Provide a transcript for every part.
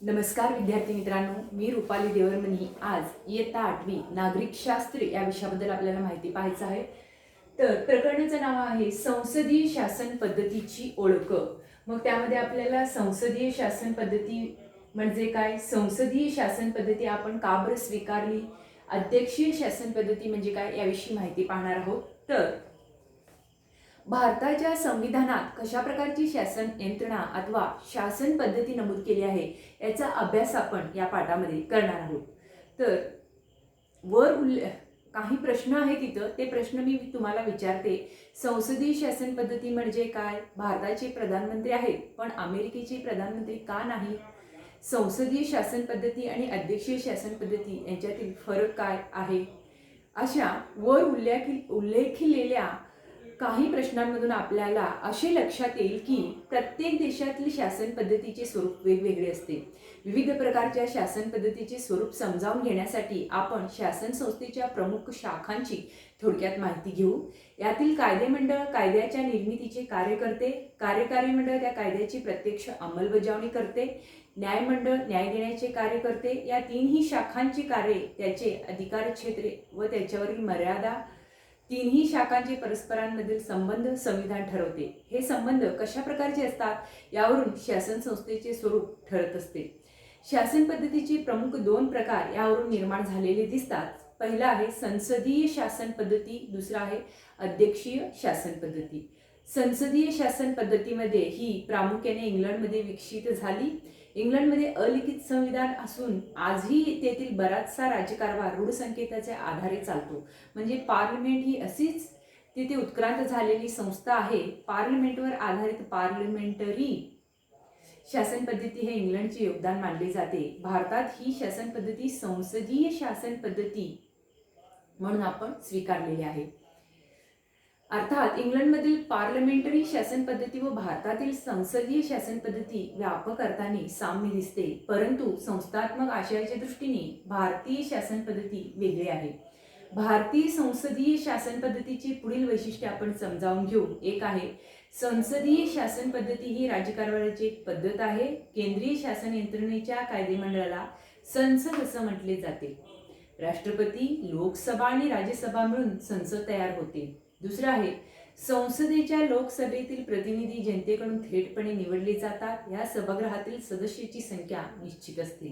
नमस्कार विद्यार्थी मित्रांनो, मी रुपाली देवरमनी. आज इयत्ता 8वी नागरिक शास्त्र या विषयाबद्दल आपल्याला माहिती पाहायचं आहे. तर प्रकरणाचं नाव आहे संसदीय शासन पद्धतीची ओळख. मग त्यामध्ये आपल्याला संसदीय शासन पद्धती म्हणजे काय, संसदीय शासन पद्धती आपण का बरं स्वीकारली, अध्यक्षीय शासन पद्धती म्हणजे काय याविषयी माहिती पाहणार आहोत. तर भारताच्या संविधानात कशा प्रकारची शासन यंत्रणा अथवा शासन पद्धती नमूद केली आहे याचा अभ्यास आपण या पाठामध्ये करणार आहोत. तर वर काही प्रश्न आहेत तिथं, ते प्रश्न मी तुम्हाला विचारते. संसदीय शासन पद्धती म्हणजे काय, भारताचे प्रधानमंत्री आहेत पण अमेरिकेचे प्रधानमंत्री का नाही, संसदीय शासन पद्धती आणि अध्यक्षीय शासन पद्धती यांच्यातील फरक काय आहे, अशा वर उल्लेखिलेल्या काही प्रश्नांमधून आपल्याला असे लक्षात येईल की प्रत्येक देशातील शासन पद्धतीचे स्वरूप वेगवेगळे असते. विविध प्रकारच्या शासन पद्धतीचे स्वरूप समजावून घेण्यासाठी आपण शासन संस्थेच्या प्रमुख शाखांची थोडक्यात माहिती घेऊ. यातील कायदे मंडळ कायद्याच्या निर्मितीचे कार्य करते, कार्यकारी मंडळ त्या कायद्याची प्रत्यक्ष अंमलबजावणी करते, न्यायमंडळ न्याय देण्याचे कार्य करते. या तीनही शाखांची कार्ये, त्याचे अधिकार क्षेत्रे व त्याच्यावरील मर्यादा, तीनही शाखांचे परस्परांमधील संबंध संविधान ठरवते. हे संबंध कशा प्रकारचे असतात यावरून शासन संस्थेचे स्वरूप ठरत असते. शासन पद्धतीचे प्रमुख दोन प्रकार यावरून निर्माण झालेले दिसतात. पहिला आहे संसदीय शासन पद्धती, दुसरा आहे अध्यक्षीय शासन पद्धती. संसदीय शासन पद्धतीमध्ये ही प्रामुख्याने इंग्लंडमध्ये विकसित झाली. इंग्लंडमध्ये अलिखित संविधान असून आजही तेथील बराचसा राज्यकारभार रूढ संकेताच्या आधारे चालतो. म्हणजे पार्लमेंट ही अशीच तिथे उत्क्रांत झालेली संस्था आहे. पार्लमेंटवर आधारित पार्लमेंटरी शासन पद्धती हे इंग्लंडचे योगदान मानले जाते. भारतात ही शासन पद्धती संसदीय शासन पद्धती म्हणून आपण स्वीकारलेली आहे. अर्थात इंग्लंडमधील पार्लमेंटरी शासन पद्धती व भारतातील संसदीय शासन पद्धती व्यापक अर्थाने साम्य दिसते, परंतु संस्थात्मक आशयाच्या दृष्टीने भारतीय शासन पद्धती वेगळी आहे. भारतीय संसदीय शासन पद्धतीची पुढील वैशिष्ट्ये आपण समजावून घेऊ. एक आहे संसदीय शासन पद्धती ही राज्यकारभाराची एक पद्धत आहे. केंद्रीय शासन यंत्रणेच्या कायदेमंडळाला संसद असं म्हटले जाते. राष्ट्रपती, लोकसभा आणि राज्यसभा मिळून संसद तयार होते. दुसरं आहे संसदेच्या लोकसभेतील प्रतिनिधी जनतेकडून थेटपणे निवडले जातात. या सभागृहातील सदस्याची संख्या निश्चित असते.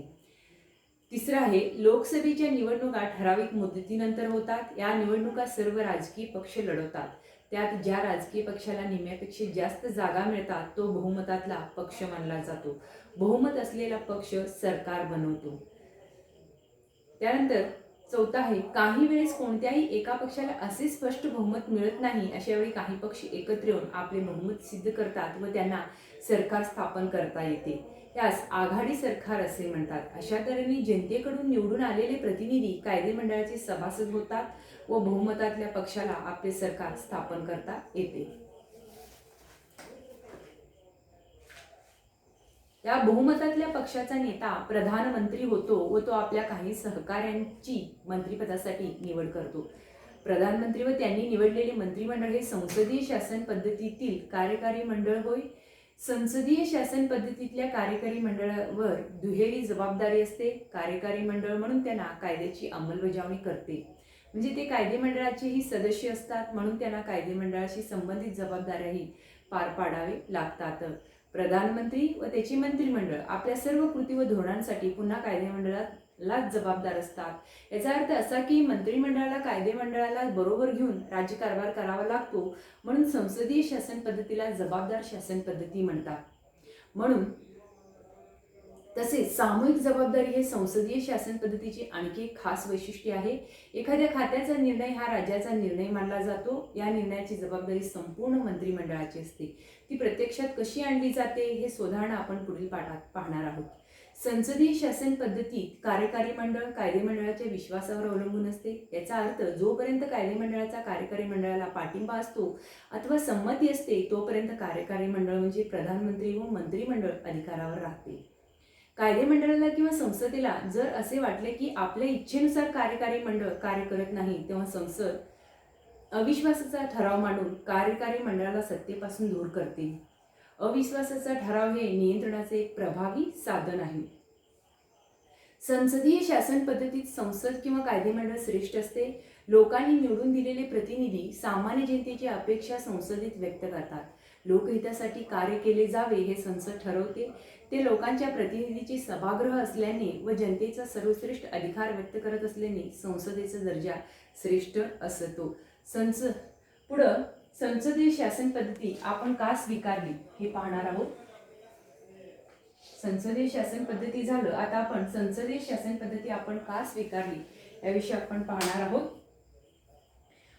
तिसरं आहे लोकसभेच्या निवडणुका ठराविक मुदतीनंतर होतात. या निवडणुका सर्व राजकीय पक्ष लढवतात. त्यात ज्या राजकीय पक्षाला निम्म्यापेक्षा जास्त जागा मिळतात तो बहुमतातला पक्ष मानला जातो. बहुमत असलेला पक्ष सरकार बनवतो. त्यानंतर चौथा आहे काही वेळेस कोणत्याही एका पक्षाला असे स्पष्ट बहुमत मिळत नाही. अशा वेळी काही पक्ष एकत्र येऊन आपले बहुमत सिद्ध करतात व त्यांना सरकार स्थापन करता येते. यास आघाडी सरकार असे म्हणतात. अशा तऱ्हेने जनतेकडून निवडून आलेले प्रतिनिधी कायदेमंडळाचे सभासद होतात व बहुमतातल्या पक्षाला आपले सरकार स्थापन करता येते. या बहुमतातल्या पक्षाचा नेता प्रधानमंत्री होतो व तो आपल्या काही सहकाऱ्यांची मंत्रिपदासाठी निवड करतो. प्रधानमंत्री व त्यांनी निवडलेले मंत्रिमंडळ हे संसदीय शासन पद्धतीतील कार्यकारी मंडळ होय. संसदीय शासन पद्धतीतल्या कार्यकारी मंडळावर दुहेरी जबाबदारी असते. कार्यकारी मंडळ म्हणून त्यांना कायद्याची अंमलबजावणी करते, म्हणजे ते कायदेमंडळाचेही सदस्य असतात म्हणून त्यांना कायदेमंडळाशी संबंधित जबाबदाऱ्याही पार पाडावे लागतात. प्रधानमंत्री व त्याचे मंत्रिमंडळ आपल्या सर्व कृती व धोरणांसाठी पुन्हा कायदेमंडळालाच जबाबदार असतात. याचा अर्थ असा की मंत्रिमंडळाला कायदेमंडळाला बरोबर घेऊन राज्यकारभार करावा लागतो, म्हणून संसदीय शासन पद्धतीला जबाबदार शासन पद्धती म्हणतात. म्हणून तसेच सामूहिक जबाबदारी हे संसदीय शासन पद्धतीची आणखी एक खास वैशिष्ट्य आहे. एखाद्या खात्याचा निर्णय हा राज्याचा निर्णय मानला जातो. या निर्णयाची जबाबदारी संपूर्ण मंत्रिमंडळाची असते. ती प्रत्यक्षात कशी आणली जाते हे सुधारणा आपण पुढील पाठात पाहणार आहोत. संसदीय शासन पद्धतीत कार्यकारी मंडळ कायदेमंडळाच्या विश्वासावर अवलंबून असते. याचा अर्थ जोपर्यंत कायदेमंडळाचा कार्यकारी मंडळाला पाठिंबा असतो अथवा संमती असते तोपर्यंत कार्यकारी मंडळ म्हणजे प्रधानमंत्री व मंत्रिमंडळ अधिकारावर राहते. कायदेमंडळाला किंवा संसदेला जर असे वाटले की आपल्या इच्छेनुसार कार्यकारी मंडळ कार्य करत नाही, तेव्हा संसद अविश्वासाचा ठराव मांडून कार्यकारी मंडळाला सत्तेपासून दूर करते. अविश्वासाचा ठराव हे नियंत्रणाचे एक प्रभावी साधन आहे. संसदीय शासन पद्धतीत संसद किंवा कायदेमंडळ श्रेष्ठ असते. लोकांनी निवडून दिलेले प्रतिनिधी सामान्य जनतेची अपेक्षा संसदेत व्यक्त करतात. लोकहितासाठी कार्य केले जावे हे संसद ठरवते. ते लोकांच्या प्रतिनिधीची सभागृह असल्याने व जनतेचा सर्वश्रेष्ठ अधिकार व्यक्त करत असल्याने संसदेचा दर्जा श्रेष्ठ असतो. पुढं संसदीय शासन पद्धती आपण का स्वीकारली हे पाहणार आहोत. संसदीय शासन पद्धती झालं, आता आपण संसदीय शासन पद्धती आपण का स्वीकारली याविषयी आपण पाहणार आहोत.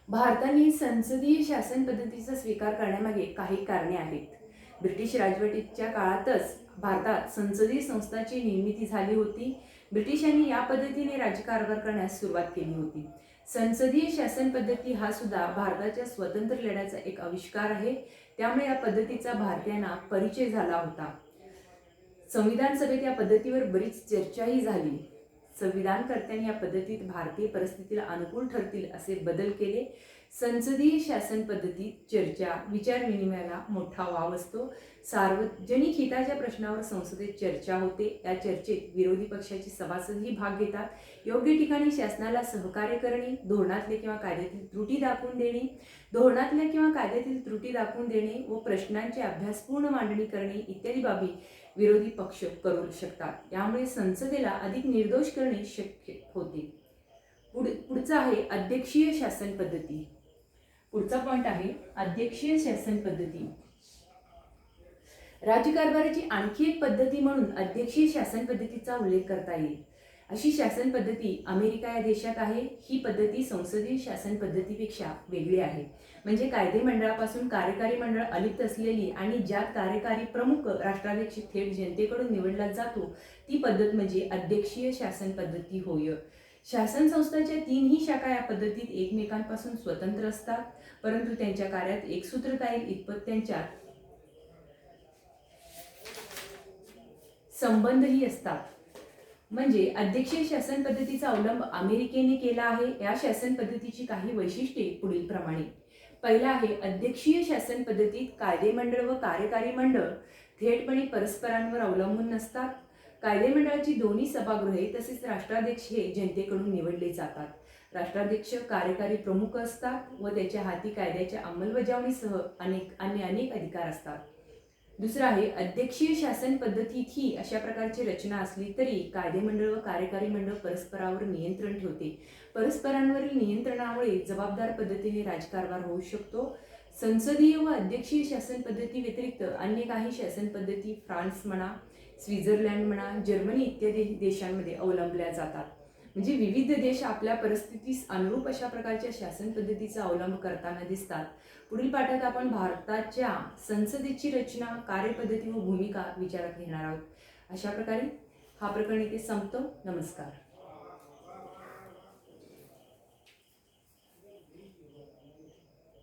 भारताने संसदीय शासन पद्धतीचा स्वीकार करण्यामागे काही कारणे आहेत. ब्रिटिश राजवटीच्या काळातच भारतात संसदीय संस्थांची निर्मिती झाली होती. ब्रिटिशांनी या पद्धतीने राज्यकारभार करण्यास सुरुवात केली होती. संसदीय शासन पद्धती हा सुद्धा भारताच्या स्वातंत्र्य लढ्याचा एक आविष्कार आहे. त्यामुळे या पद्धतीचा भारतीयांना परिचय झाला होता. संविधान सभेत या पद्धतीवर बरीच चर्चाही झाली. संविधानकर्त्यांनी या पद्धतीत भारतीय परिस्थितीला अनुकूल ठरतील असे बदल केले. संसदीय शासन पद्धतीत चर्चा विचारविनिमयाला मोठा वाव असतो. सार्वजनिक हिताच्या प्रश्नावर संसदेत चर्चा होते. या चर्चेत विरोधी पक्षाचे सभासदही भाग घेतात. योग्य ठिकाणी शासनाला सहकार्य करणे, धोरणातले किंवा कायद्यातील त्रुटी दाखवून देणे व प्रश्नांची अभ्यासपूर्ण मांडणी करणे इत्यादी बाबी विरोधी पक्ष करू शकतात. यामुळे संसदेला अधिक निर्दोष करणे शक्य होते. पुढचा आहे अध्यक्षीय शासन पद्धती. पुढचा पॉइंट आहे अध्यक्षीय शासन पद्धती. राज्यकारभाराची आणखी एक पद्धती म्हणून अध्यक्षीय शासन पद्धतीचा उल्लेख करता येईल. अशी शासन पद्धती अमेरिका या देशात आहे. ही पद्धती संसदीय शासन पद्धतीपेक्षा वेगळी आहे. म्हणजे कायदेमंडळापासून कार्यकारी मंडळ अलिप्त असलेली आणि ज्यात कार्यकारी प्रमुख राष्ट्राध्यक्ष थेट जनतेकडून निवडला जातो ती पद्धत म्हणजे अध्यक्षीय शासन पद्धती होय. शासन संस्थांच्या तीनही शाखा या पद्धतीत एकमेकांपासून स्वतंत्र असतात, परंतु त्यांच्या कार्यात एकसूत्रता येईल इतपत त्यांच्यात संबंधही असतात. म्हणजे अध्यक्षीय शासन पद्धतीचा अवलंब अमेरिकेने केला आहे. या शासन पद्धतीची काही वैशिष्ट्ये पुढील प्रमाणे. पहिला आहे अध्यक्षीय शासन पद्धतीत कायदेमंडळ व कार्यकारी मंडळ थेटपणे परस्परांवर अवलंबून नसतात. कायदेमंडळाची दोन्ही सभागृहे तसेच राष्ट्राध्यक्ष हे जनतेकडून निवडले जातात. राष्ट्राध्यक्ष कार्यकारी प्रमुख असतात व त्याच्या हाती कायद्याच्या अंमलबजावणीसह अनेक अधिकार असतात. दुसरा आहे अध्यक्षीय शासन पद्धतीत ही अशा प्रकारची रचना असली तरी कायदेमंडळ व कार्यकारी मंडळ परस्परावर नियंत्रण ठेवते. परस्परांवरील नियंत्रणामुळे जबाबदार पद्धतीने राजकारभार होऊ शकतो. संसदीय व अध्यक्षीय शासन पद्धती व्यतिरिक्त अन्य काही शासन पद्धती फ्रान्स म्हणा, स्वित्झर्लंड म्हणा, जर्मनी इत्यादी देशांमध्ये अवलंबल्या जातात. म्हणजे विविध देश आपल्या परिस्थितीस अनुरूप अशा प्रकारच्या शासन पद्धतीचा अवलंब करताना दिसतात. पुढील पाठात आपण भारताच्या संसदेची रचना, कार्यपद्धती व भूमिका विचारात घेणार आहोत. अशा प्रकारे हा प्रकरण इथे संपतो. नमस्कार.